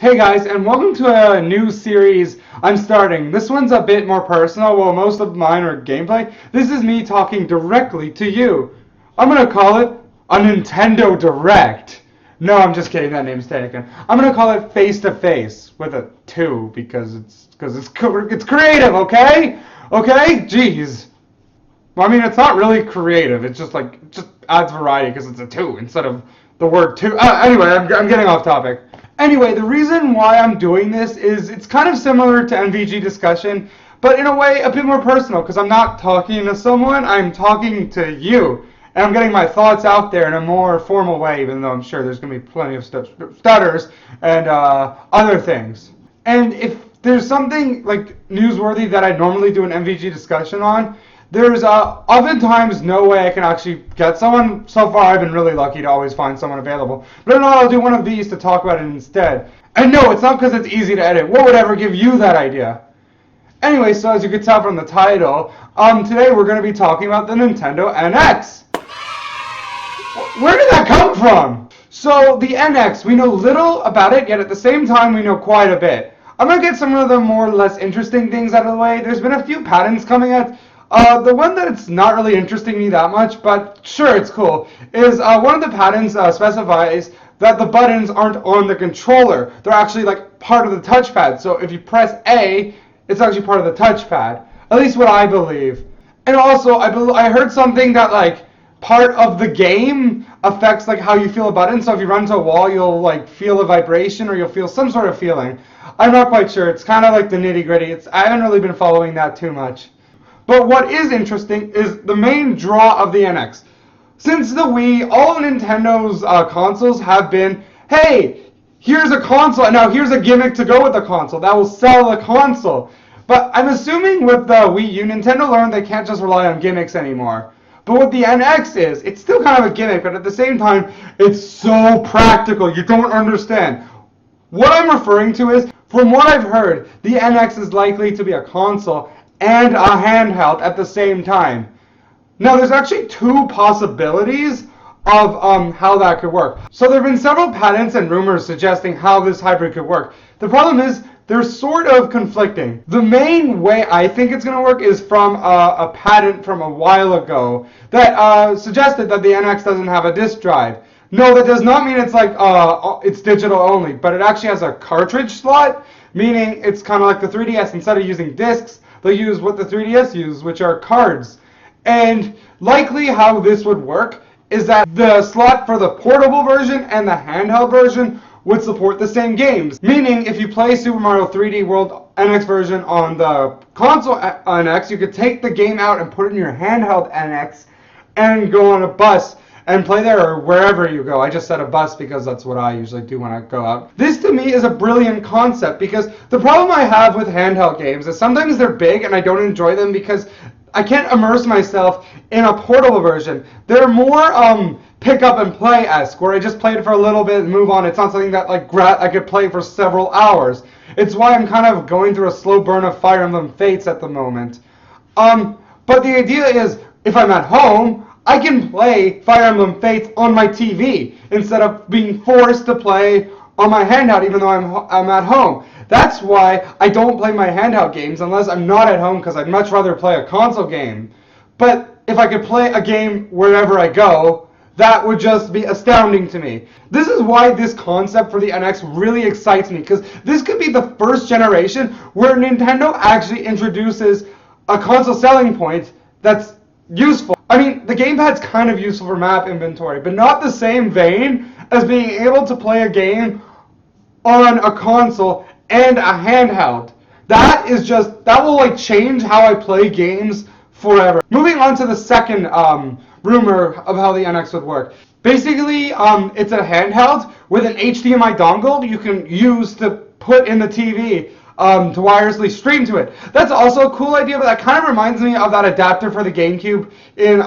Hey guys, and welcome to a new series I'm starting. This one's a bit more personal, while most of mine are gameplay. This is me talking directly to you. I'm gonna call it a Nintendo Direct. No, I'm just kidding, that name's taken. I'm gonna call it Face to Face with a 2 because it's creative, okay? Okay? Jeez. Well, I mean, it's not really creative. It's just like, it just adds variety because it's a 2 instead of the word 2. Anyway, I'm getting off topic. Anyway, the reason why I'm doing this is it's kind of similar to MVG discussion, but in a way a bit more personal because I'm not talking to someone, I'm talking to you. And I'm getting my thoughts out there in a more formal way, even though I'm sure there's going to be plenty of stutters and other things. And if there's something like newsworthy that I normally do an MVG discussion on, there's oftentimes no way I can actually get someone. So far, I've been really lucky to always find someone available. But if not, I'll do one of these to talk about it instead. And no, it's not because it's easy to edit. What would ever give you that idea? Anyway, so as you could tell from the title, today we're going to be talking about the Nintendo NX. Where did that come from? So, the NX, we know little about it, yet at the same time we know quite a bit. I'm going to get some of the more or less interesting things out of the way. There's been a few patents coming out. The one that's not really interesting me that much, but sure, it's cool, is one of the patents specifies that the buttons aren't on the controller. They're actually like part of the touchpad. So if you press A, it's actually part of the touchpad. At least what I believe. And also, I heard something that like part of the game affects like how you feel a button. So if you run into a wall, you'll like feel a vibration or you'll feel some sort of feeling. I'm not quite sure. It's kind of like the nitty gritty. I haven't really been following that too much. But what is interesting is the main draw of the NX. Since the Wii, all of Nintendo's consoles have been, hey, here's a console, and now here's a gimmick to go with the console that will sell the console. But I'm assuming with the Wii U, Nintendo learned they can't just rely on gimmicks anymore. But what the NX is, it's still kind of a gimmick, but at the same time, it's so practical, you don't understand. What I'm referring to is, from what I've heard, the NX is likely to be a console and a handheld at the same time. Now, there's actually two possibilities of how that could work. So there have been several patents and rumors suggesting how this hybrid could work. The problem is they're sort of conflicting. The main way I think it's going to work is from a patent from a while ago that suggested that the NX doesn't have a disk drive. No, that does not mean it's like it's digital only, but it actually has a cartridge slot, meaning it's kind of like the 3DS. Instead of using discs, they'll use what the 3DS uses, which are cards. And likely how this would work is that the slot for the portable version and the handheld version would support the same games. Meaning, if you play Super Mario 3D World NX version on the console NX, you could take the game out and put it in your handheld NX and go on a bus and play there or wherever you go. I just said a bus because that's what I usually do when I go out. This to me is a brilliant concept because the problem I have with handheld games is sometimes they're big and I don't enjoy them because I can't immerse myself in a portable version. They're more pick up and play-esque, where I just play it for a little bit and move on. It's not something that like I could play for several hours. It's why I'm kind of going through a slow burn of Fire Emblem Fates at the moment. But the idea is, if I'm at home, I can play Fire Emblem Fates on my TV instead of being forced to play on my handheld even though I'm at home. That's why I don't play my handheld games unless I'm not at home because I'd much rather play a console game. But if I could play a game wherever I go, that would just be astounding to me. This is why this concept for the NX really excites me because this could be the first generation where Nintendo actually introduces a console selling point that's useful. I mean, the gamepad's kind of useful for map inventory, but not the same vein as being able to play a game on a console and a handheld. That will like change how I play games forever. Moving on to the second rumor of how the NX would work. Basically, it's a handheld with an HDMI dongle you can use to put in the TV to wirelessly stream to it. That's also a cool idea, but that kind of reminds me of that adapter for the GameCube in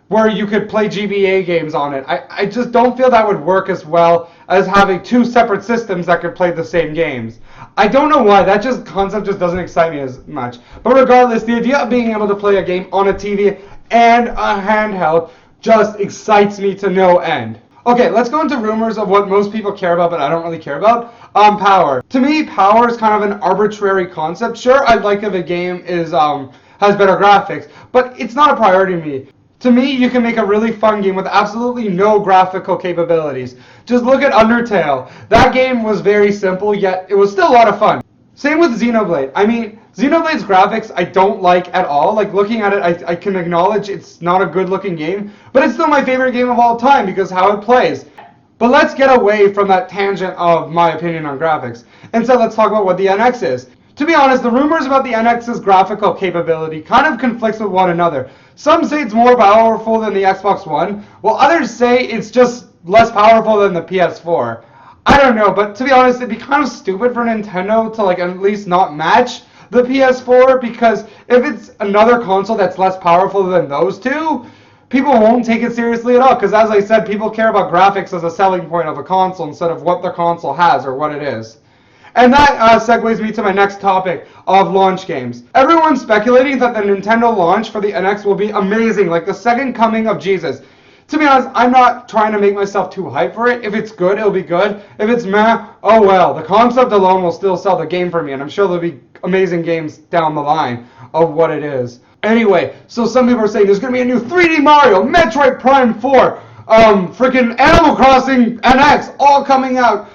where you could play GBA games on it. I just don't feel that would work as well as having two separate systems that could play the same games. I don't know why, that concept just doesn't excite me as much. But regardless, the idea of being able to play a game on a TV and a handheld just excites me to no end. Okay, let's go into rumors of what most people care about, but I don't really care about. Power. To me, power is kind of an arbitrary concept. Sure, I'd like if a game is has better graphics, but it's not a priority to me. To me, you can make a really fun game with absolutely no graphical capabilities. Just look at Undertale. That game was very simple, yet it was still a lot of fun. Same with Xenoblade. I mean, Xenoblade's graphics I don't like at all. Like, looking at it, I can acknowledge it's not a good looking game, but it's still my favorite game of all time because how it plays. But let's get away from that tangent of my opinion on graphics. Instead, let's talk about what the NX is. To be honest, the rumors about the NX's graphical capability kind of conflicts with one another. Some say it's more powerful than the Xbox One, while others say it's just less powerful than the PS4. I don't know, but to be honest, it'd be kind of stupid for Nintendo to like at least not match the PS4, because if it's another console that's less powerful than those two, people won't take it seriously at all, because as I said, people care about graphics as a selling point of a console instead of what the console has or what it is. And that segues me to my next topic of launch games. Everyone's speculating that the Nintendo launch for the NX will be amazing, like the second coming of Jesus. To be honest, I'm not trying to make myself too hyped for it. If it's good, it'll be good. If it's meh, oh well. The concept alone will still sell the game for me, and I'm sure there'll be amazing games down the line of what it is. Anyway, so some people are saying there's going to be a new 3D Mario, Metroid Prime 4, freaking Animal Crossing NX, all coming out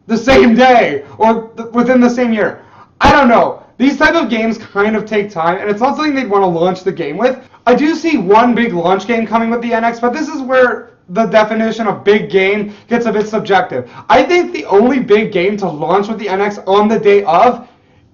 the same day or within the same year. I don't know. These type of games kind of take time, and it's not something they'd want to launch the game with. I do see one big launch game coming with the NX, but this is where the definition of big game gets a bit subjective. I think the only big game to launch with the NX on the day of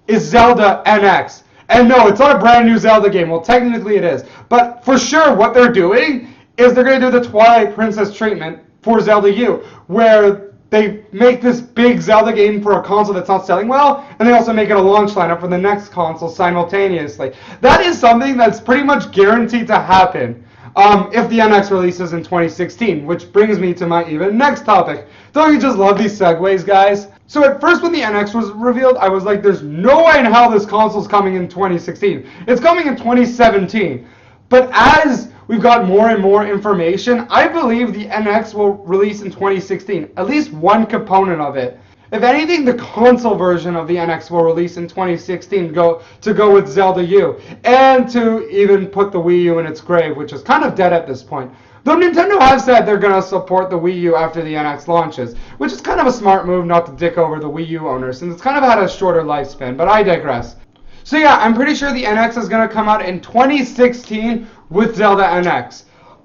is Zelda NX. And no, it's not a brand new Zelda game. Well, technically it is. But for sure, what they're doing is they're going to do the Twilight Princess treatment for Zelda U, where they make this big Zelda game for a console that's not selling well, and they also make it a launch lineup for the next console simultaneously. That is something that's pretty much guaranteed to happen if the NX releases in 2016, which brings me to my even next topic. Don't you just love these segues, guys? So at first when the NX was revealed, I was like, there's no way in hell this console's coming in 2016. It's coming in 2017. But as we've got more and more information, I believe the NX will release in 2016, at least one component of it. If anything, the console version of the NX will release in 2016 to go with Zelda U, and to even put the Wii U in its grave, which is kind of dead at this point. Though Nintendo has said they're going to support the Wii U after the NX launches, which is kind of a smart move not to dick over the Wii U owners, since it's kind of had a shorter lifespan, but I digress. So yeah, I'm pretty sure the NX is going to come out in 2016 with Zelda NX.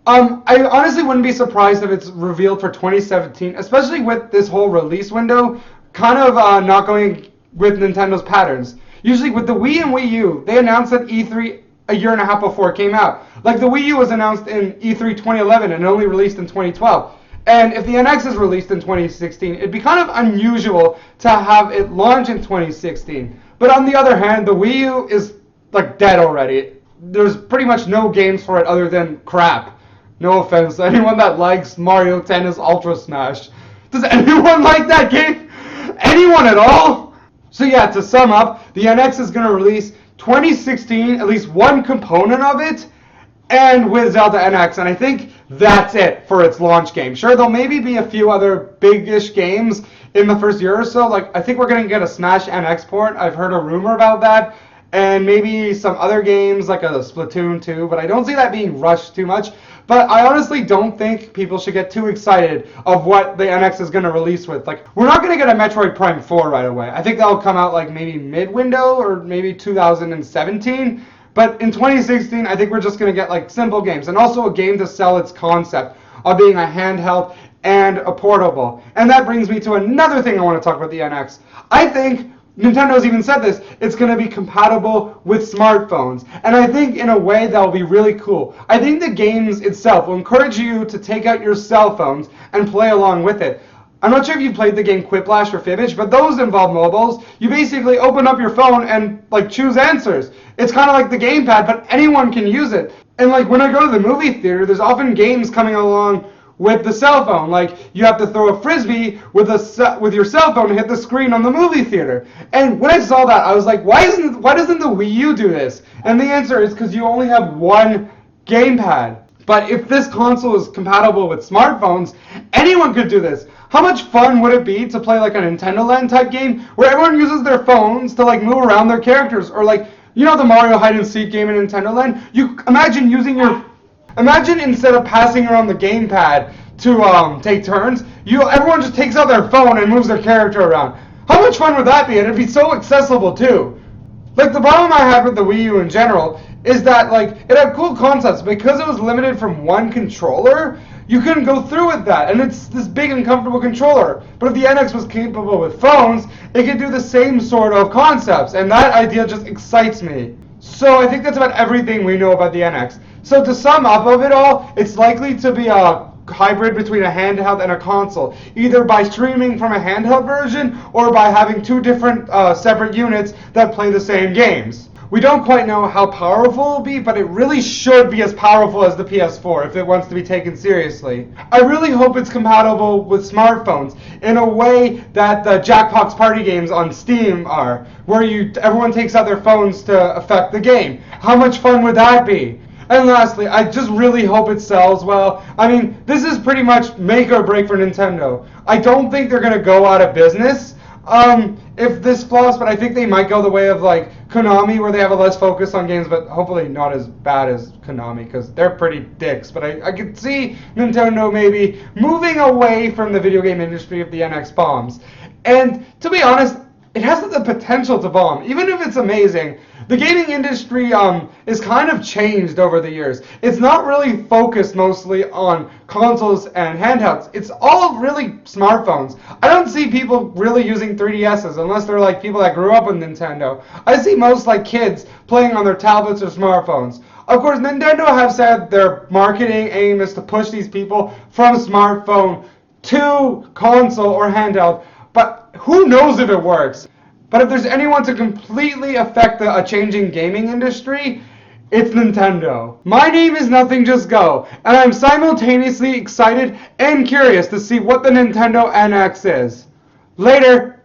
I honestly wouldn't be surprised if it's revealed for 2017, especially with this whole release window kind of not going with Nintendo's patterns. Usually with the Wii and Wii U, they announced at E3 a year and a half before it came out. Like the Wii U was announced in E3 2011 and only released in 2012. And if the NX is released in 2016, it'd be kind of unusual to have it launch in 2016. But on the other hand, the Wii U is like dead already. There's pretty much no games for it other than crap. No offense to anyone that likes Mario Tennis Ultra Smash. Does anyone like that game? Anyone at all? So yeah, to sum up, the NX is going to release 2016, at least one component of it, and with Zelda NX, and I think that's it for its launch game. Sure, there'll maybe be a few other big-ish games in the first year or so. Like, I think we're going to get a Smash NX port. I've heard a rumor about that. And maybe some other games like a Splatoon 2, but I don't see that being rushed too much. But I honestly don't think people should get too excited of what the NX is going to release with. Like, we're not going to get a Metroid Prime 4 right away. I think that'll come out like maybe mid-window or maybe 2017. But in 2016, I think we're just going to get like simple games and also a game to sell its concept of being a handheld and a portable. And that brings me to another thing I want to talk about the NX. I think Nintendo's even said this, it's going to be compatible with smartphones. And I think in a way that will be really cool. I think the games itself will encourage you to take out your cell phones and play along with it. I'm not sure if you played the game Quiplash or Fibbage, but those involve mobiles. You basically open up your phone and like choose answers. It's kind of like the gamepad, but anyone can use it. And like when I go to the movie theater, there's often games coming along with the cell phone. Like you have to throw a frisbee with your cell phone to hit the screen on the movie theater. And when I saw that, I was like, why doesn't the Wii U do this? And the answer is because you only have one gamepad. But if this console is compatible with smartphones, anyone could do this. How much fun would it be to play like a Nintendo Land type game where everyone uses their phones to like move around their characters, or like, you know, the Mario hide and seek game in Nintendo Land? You imagine imagine instead of passing around the gamepad to take turns, everyone just takes out their phone and moves their character around. How much fun would that be? And it'd be so accessible too. Like, the problem I have with the Wii U in general is that, like, it had cool concepts. Because it was limited from one controller, you couldn't go through with that. And it's this big uncomfortable controller. But if the NX was capable with phones, it could do the same sort of concepts. And that idea just excites me. So I think that's about everything we know about the NX. So to sum up of it all, it's likely to be a hybrid between a handheld and a console, either by streaming from a handheld version or by having two different separate units that play the same games. We don't quite know how powerful it will be, but it really should be as powerful as the PS4 if it wants to be taken seriously. I really hope it's compatible with smartphones in a way that the Jackbox party games on Steam are, where everyone takes out their phones to affect the game. How much fun would that be? And lastly, I just really hope it sells well. I mean, this is pretty much make or break for Nintendo. I don't think they're going to go out of business if this flops, but I think they might go the way of like Konami, where they have a less focus on games, but hopefully not as bad as Konami, because they're pretty dicks. But I could see Nintendo maybe moving away from the video game industry if the NX bombs. And to be honest, it has the potential to bomb. Even if it's amazing, the gaming industry is kind of changed over the years. It's not really focused mostly on consoles and handhelds. It's all really smartphones. I don't see people really using 3DSs unless they're like people that grew up with Nintendo. I see most like kids playing on their tablets or smartphones. Of course, Nintendo have said their marketing aim is to push these people from smartphone to console or handheld, but who knows if it works? But if there's anyone to completely affect a changing gaming industry, it's Nintendo. My name is Nothing Just Go, and I'm simultaneously excited and curious to see what the Nintendo NX is. Later!